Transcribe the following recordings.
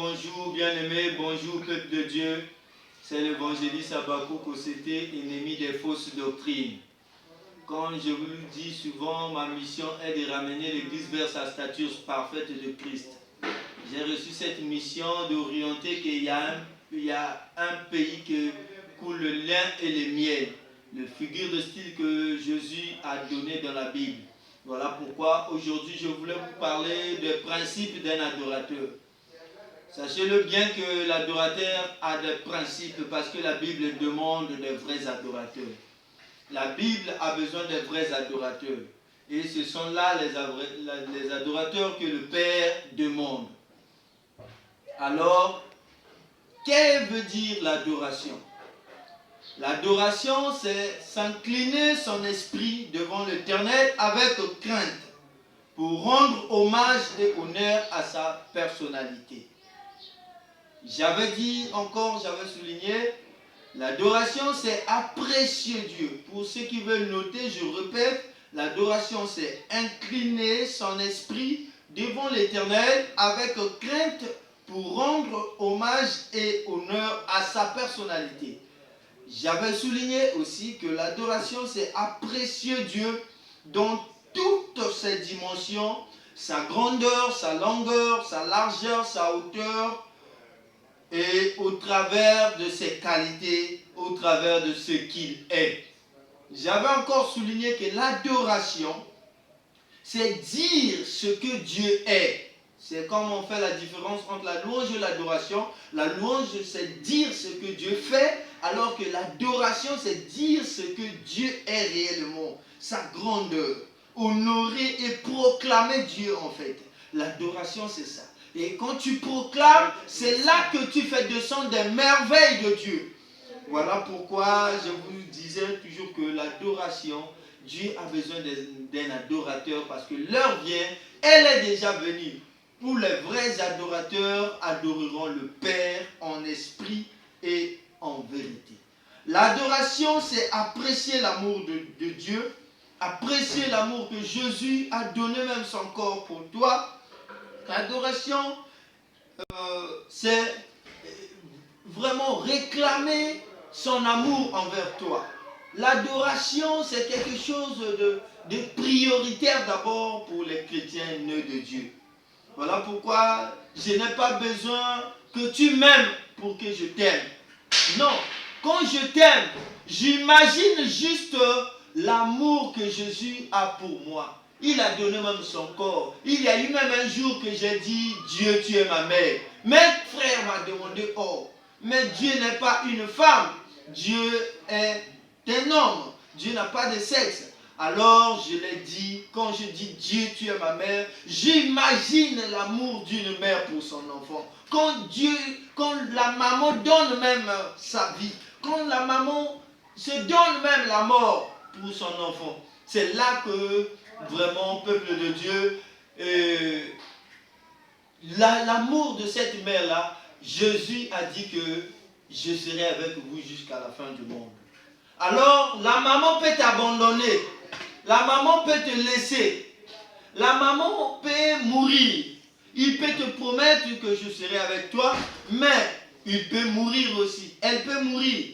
bonjour bien-aimés, bonjour peuple de Dieu. C'est l'évangéliste Habakkuk Ossété, ennemi des fausses doctrines. Comme je vous le dis souvent, ma mission est de ramener l'Église vers sa stature parfaite de Christ. J'ai reçu cette mission d'orienter qu'il y a un pays que coule le lin et le miel, le figure de style que Jésus a donné dans la Bible. Voilà pourquoi aujourd'hui je voulais vous parler des principes d'un adorateur. Sachez-le bien que l'adorateur a des principes parce que la Bible demande des vrais adorateurs. La Bible a besoin des vrais adorateurs. Et ce sont là les adorateurs que le Père demande. Alors, qu'elle veut dire l'adoration? L'adoration, c'est s'incliner son esprit devant l'Éternel avec crainte pour rendre hommage et honneur à sa personnalité. J'avais souligné, l'adoration c'est apprécier Dieu. Pour ceux qui veulent noter, je répète, l'adoration c'est incliner son esprit devant l'Éternel avec crainte pour rendre hommage et honneur à sa personnalité. J'avais souligné aussi que l'adoration c'est apprécier Dieu dans toutes ses dimensions, sa grandeur, sa longueur, sa largeur, sa hauteur, et au travers de ses qualités, au travers de ce qu'il est. J'avais encore souligné que l'adoration, c'est dire ce que Dieu est. C'est comme on fait la différence entre la louange et l'adoration. La louange, c'est dire ce que Dieu fait, alors que l'adoration, c'est dire ce que Dieu est réellement, sa grandeur. Honorer et proclamer Dieu en fait. L'adoration, c'est ça. Et quand tu proclames, c'est là que tu fais descendre des merveilles de Dieu. Voilà pourquoi je vous disais toujours que l'adoration, Dieu a besoin d'un adorateur parce que l'heure vient, elle est déjà venue. Où les vrais adorateurs adoreront le Père en esprit et en vérité. L'adoration, c'est apprécier l'amour de Dieu, apprécier l'amour que Jésus a donné même son corps pour toi. L'adoration, c'est vraiment réclamer son amour envers toi. L'adoration, c'est quelque chose de prioritaire d'abord pour les chrétiens nés de Dieu. Voilà pourquoi je n'ai pas besoin que tu m'aimes pour que je t'aime. Non, quand je t'aime, j'imagine juste l'amour que Jésus a pour moi. Il a donné même son corps. Il y a eu même un jour que j'ai dit, Dieu, tu es ma mère. Mes frères m'ont demandé, oh, mais Dieu n'est pas une femme. Dieu est un homme. Dieu n'a pas de sexe. Alors je l'ai dit, quand je dis Dieu, tu es ma mère, j'imagine l'amour d'une mère pour son enfant. Quand la maman donne même sa vie, quand la maman se donne même la mort pour son enfant, c'est là que vraiment, peuple de Dieu, l'amour de cette mère-là, Jésus a dit que je serai avec vous jusqu'à la fin du monde. Alors, la maman peut t'abandonner, la maman peut te laisser, la maman peut mourir. Il peut te promettre que je serai avec toi, mais il peut mourir aussi. Elle peut mourir.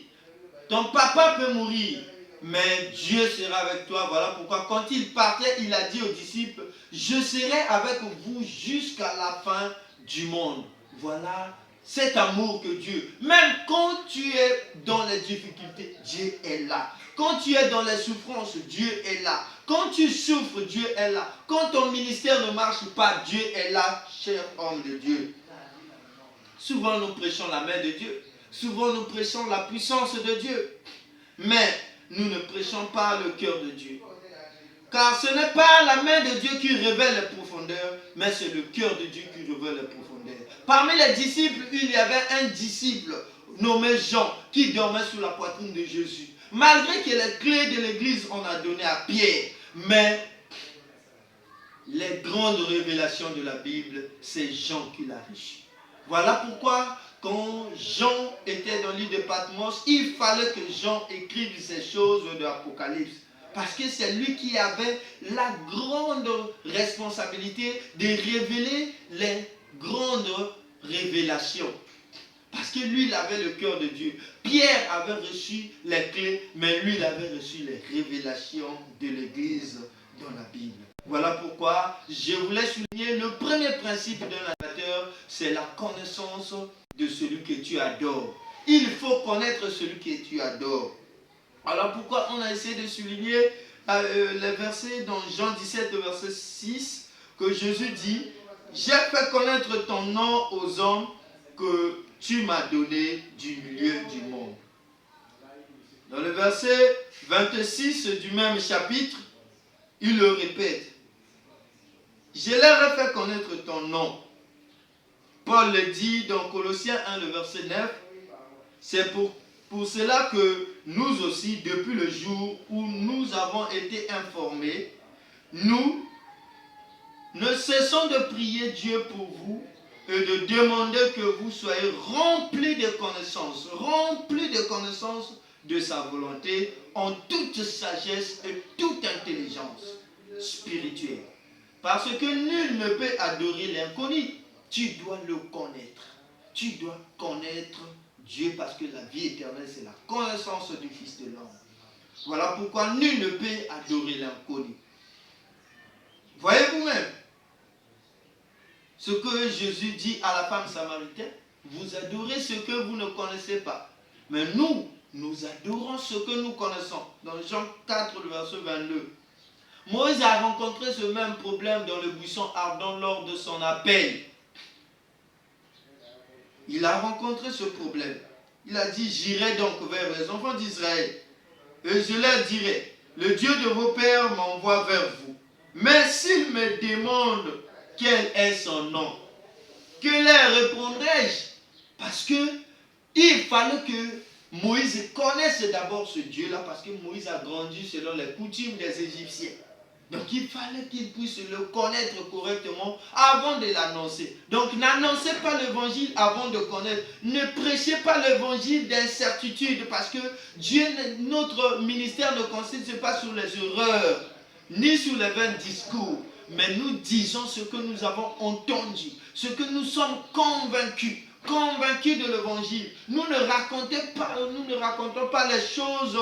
Ton papa peut mourir. Mais Dieu sera avec toi. Voilà pourquoi quand il partait, il a dit aux disciples, je serai avec vous jusqu'à la fin du monde. Voilà cet amour que Dieu, même quand tu es dans les difficultés, Dieu est là. Quand tu es dans les souffrances, Dieu est là. Quand tu souffres, Dieu est là. Quand ton ministère ne marche pas, Dieu est là, cher homme de Dieu. Souvent nous prêchons la main de Dieu. Souvent nous prêchons la puissance de Dieu. Mais nous ne prêchons pas le cœur de Dieu. Car ce n'est pas la main de Dieu qui révèle les profondeurs, mais c'est le cœur de Dieu qui révèle les profondeurs. Parmi les disciples, il y avait un disciple nommé Jean qui dormait sous la poitrine de Jésus. Malgré que les clés de l'église on a donné à Pierre, mais les grandes révélations de la Bible, c'est Jean qui l'a reçu. Voilà pourquoi quand Jean était dans l'île de Patmos, il fallait que Jean écrive ces choses de l'Apocalypse. Parce que c'est lui qui avait la grande responsabilité de révéler les grandes révélation. Parce que lui, il avait le cœur de Dieu. Pierre avait reçu les clés, mais lui, il avait reçu les révélations de l'Église dans la Bible. Voilà pourquoi je voulais souligner le premier principe d'un adorateur, c'est la connaissance de celui que tu adores. Il faut connaître celui que tu adores. Alors pourquoi on a essayé de souligner les versets dans Jean 17, verset 6, que Jésus dit, j'ai fait connaître ton nom aux hommes que tu m'as donné du milieu du monde. Dans le verset 26 du même chapitre, il le répète. Je leur ai fait connaître ton nom. Paul le dit dans Colossiens 1, le verset 9. C'est pour cela que nous aussi, depuis le jour où nous avons été informés, nous ne cessons de prier Dieu pour vous et de demander que vous soyez remplis de connaissances de sa volonté en toute sagesse et toute intelligence spirituelle. Parce que nul ne peut adorer l'inconnu. Tu dois le connaître. Tu dois connaître Dieu parce que la vie éternelle, c'est la connaissance du Fils de l'homme. Voilà pourquoi nul ne peut adorer l'inconnu. Voyez vous-même ce que Jésus dit à la femme samaritaine. Vous adorez ce que vous ne connaissez pas. Mais nous adorons ce que nous connaissons. Dans Jean 4, le verset 22. Moïse a rencontré ce même problème dans le buisson ardent lors de son appel. Il a rencontré ce problème. Il a dit, j'irai donc vers les enfants d'Israël et je leur dirai, le Dieu de vos pères m'envoie vers vous. Mais s'ils me demandent quel est son nom, que leur répondrai-je? Parce que il fallait que Moïse connaisse d'abord ce Dieu-là, parce que Moïse a grandi selon les coutumes des Égyptiens. Donc il fallait qu'il puisse le connaître correctement avant de l'annoncer. Donc n'annoncez pas l'évangile avant de connaître. Ne prêchez pas l'évangile d'incertitude, parce que Dieu, notre ministère ne consiste pas sur les erreurs, ni sur les vains discours. Mais nous disons ce que nous avons entendu, ce que nous sommes convaincus de l'évangile. Nous ne racontons pas les choses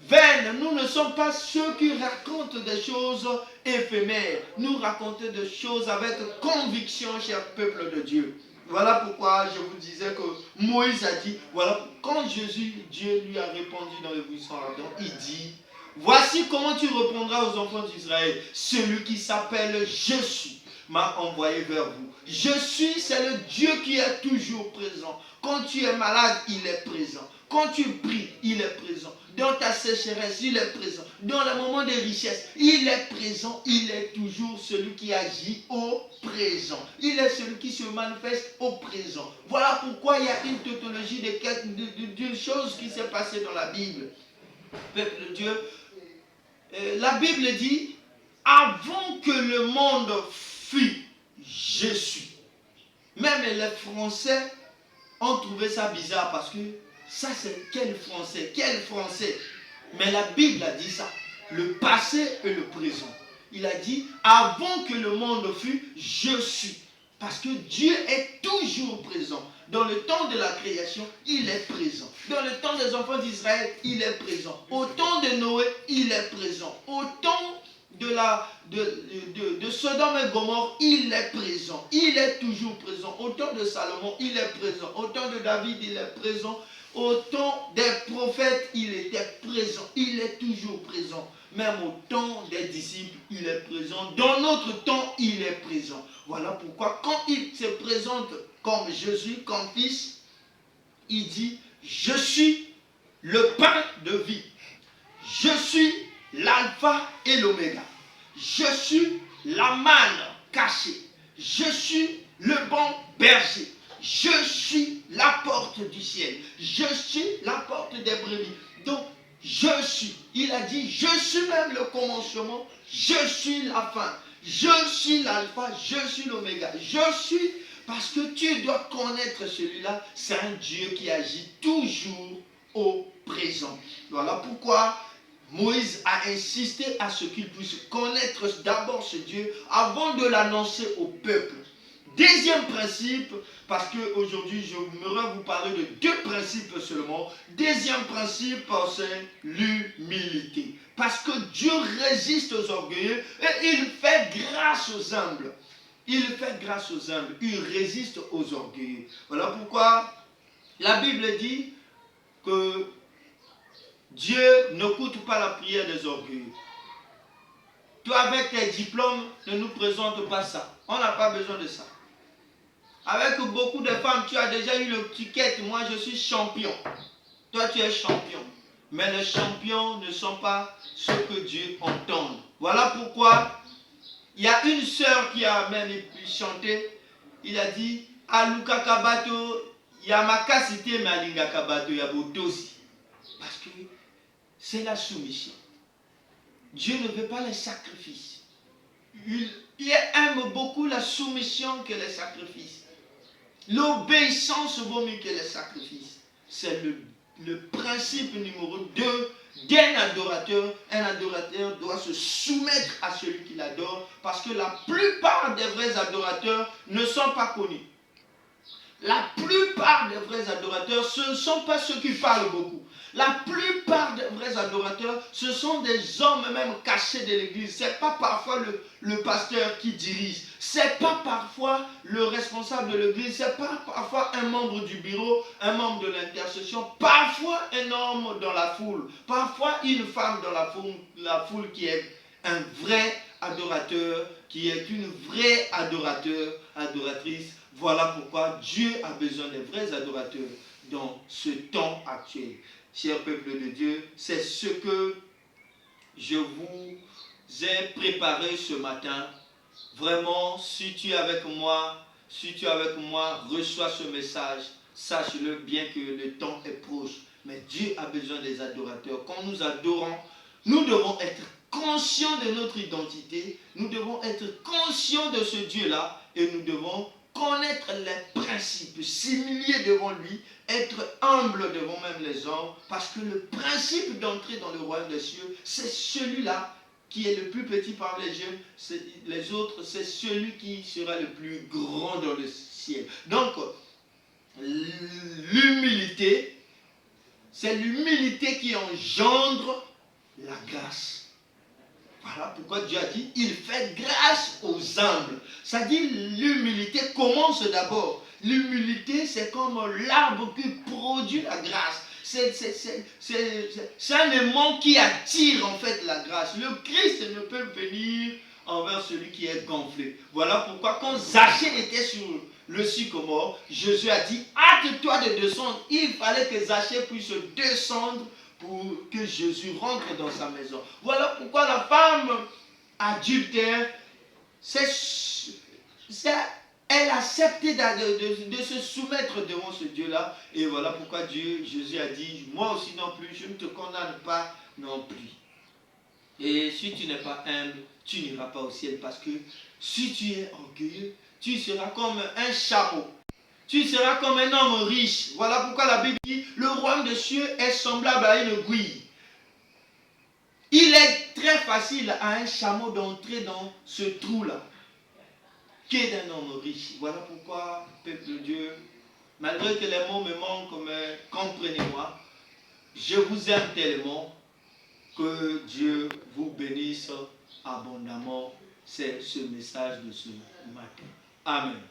vaines. Nous ne sommes pas ceux qui racontent des choses éphémères. Nous racontons des choses avec conviction, cher peuple de Dieu. Voilà pourquoi je vous disais que Moïse a dit, voilà, quand Dieu lui a répondu dans le buisson ardent, il dit, voici comment tu répondras aux enfants d'Israël. Celui qui s'appelle Je suis m'a envoyé vers vous. Je suis, c'est le Dieu qui est toujours présent. Quand tu es malade, il est présent. Quand tu pries, il est présent. Dans ta sécheresse, il est présent. Dans les moments de richesse, il est présent. Il est toujours celui qui agit au présent. Il est celui qui se manifeste au présent. Voilà pourquoi il y a une tautologie d'une chose qui s'est passée dans la Bible. Peuple de Dieu, la Bible dit, avant que le monde fût, je suis. Même les Français ont trouvé ça bizarre, parce que ça c'est quel français. Mais la Bible a dit ça, le passé et le présent. Il a dit, avant que le monde fût, je suis. Parce que Dieu est toujours présent. Dans le temps de la création, il est présent. Dans le temps des enfants d'Israël, il est présent. Au temps de Noé, il est présent. Au temps de Sodome et Gomorrhe, il est présent. Il est toujours présent. Au temps de Salomon, il est présent. Au temps de David, il est présent. Au temps des prophètes, il était présent. Il est toujours présent. Même au temps des disciples, il est présent. Dans notre temps, il est présent. Voilà pourquoi quand il se présente comme Jésus, comme Fils, il dit, je suis le pain de vie. Je suis l'alpha et l'oméga. Je suis la manne cachée. Je suis le bon berger. Je suis la porte du ciel. Je suis la porte des brebis. Donc, je suis. Il a dit, je suis même le commencement. Je suis la fin. Je suis l'alpha. Je suis l'oméga. Je suis, parce que tu dois connaître celui-là. C'est un Dieu qui agit toujours au présent. Voilà pourquoi Moïse a insisté à ce qu'il puisse connaître d'abord ce Dieu avant de l'annoncer au peuple. deuxième principe, parce qu'aujourd'hui, j'aimerais vous parler de deux principes seulement. Deuxième principe, c'est l'humilité. Parce que Dieu résiste aux orgueilleux et il fait grâce aux humbles. Il fait grâce aux humbles. Il résiste aux orgueilleux. Voilà pourquoi la Bible dit que Dieu n'écoute pas la prière des orgueilleux. Toi, avec tes diplômes, ne nous présente pas ça. On n'a pas besoin de ça. Avec beaucoup de femmes, tu as déjà eu le ticket. Moi, je suis champion. Toi, tu es champion. Mais les champions ne sont pas ceux que Dieu entend. Voilà pourquoi il y a une sœur qui a même chanté. Il a dit Aluka Kabato, Yamakasite Malinga Kabato Yabotosi. Parce que c'est la soumission. Dieu ne veut pas les sacrifices. Il aime beaucoup la soumission que les sacrifices. L'obéissance vaut mieux que les sacrifices. C'est le principe numéro 2 d'un adorateur. Un adorateur doit se soumettre à celui qui l'adore, parce que la plupart des vrais adorateurs ne sont pas connus. La plupart des vrais adorateurs, ce ne sont pas ceux qui parlent beaucoup. La plupart des vrais adorateurs, ce sont des hommes même cachés de l'église. Ce n'est pas parfois le pasteur qui dirige. Ce n'est pas parfois le responsable de l'église. Ce n'est pas parfois un membre du bureau, un membre de l'intercession. Parfois un homme dans la foule. Parfois une femme dans la foule qui est un vrai adorateur, qui est une vraie adoratrice. Voilà pourquoi Dieu a besoin des vrais adorateurs dans ce temps actuel. Cher peuple de Dieu, c'est ce que je vous ai préparé ce matin. Vraiment, si tu es avec moi, reçois ce message. Sache-le bien que le temps est proche. Mais Dieu a besoin des adorateurs. Quand nous adorons, nous devons être conscients de notre identité. Nous devons être conscients de ce Dieu-là. Et nous devons connaître les principes, s'humilier devant lui, être humble devant même les hommes, parce que le principe d'entrer dans le royaume des cieux, c'est celui-là qui est le plus petit parmi les jeunes, les autres, c'est celui qui sera le plus grand dans le ciel. Donc, l'humilité, c'est l'humilité qui engendre la grâce. Voilà pourquoi Dieu a dit, il fait grâce aux humbles. Ça dit, l'humilité commence d'abord. L'humilité, c'est comme l'arbre qui produit la grâce. C'est un élément qui attire en fait la grâce. Le Christ ne peut venir envers celui qui est gonflé. Voilà pourquoi quand Zachée était sur le sycomore, Jésus a dit, hâte-toi de descendre. Il fallait que Zachée puisse descendre pour que Jésus rentre dans sa maison. Voilà pourquoi la femme adultère, elle a accepté de se soumettre devant ce Dieu-là. Et voilà pourquoi Jésus a dit, moi aussi non plus, je ne te condamne pas non plus. Et si tu n'es pas humble, tu n'iras pas au ciel, parce que si tu es orgueilleux, tu seras comme un chameau. Tu seras comme un homme riche. Voilà pourquoi la Bible dit, le royaume des cieux est semblable à une aiguille. Il est très facile à un chameau d'entrer dans ce trou-là, qu'est d'un homme riche. Voilà pourquoi, peuple de Dieu, malgré que les mots me manquent, mais comprenez-moi, je vous aime tellement, que Dieu vous bénisse abondamment. C'est ce message de ce matin. Amen.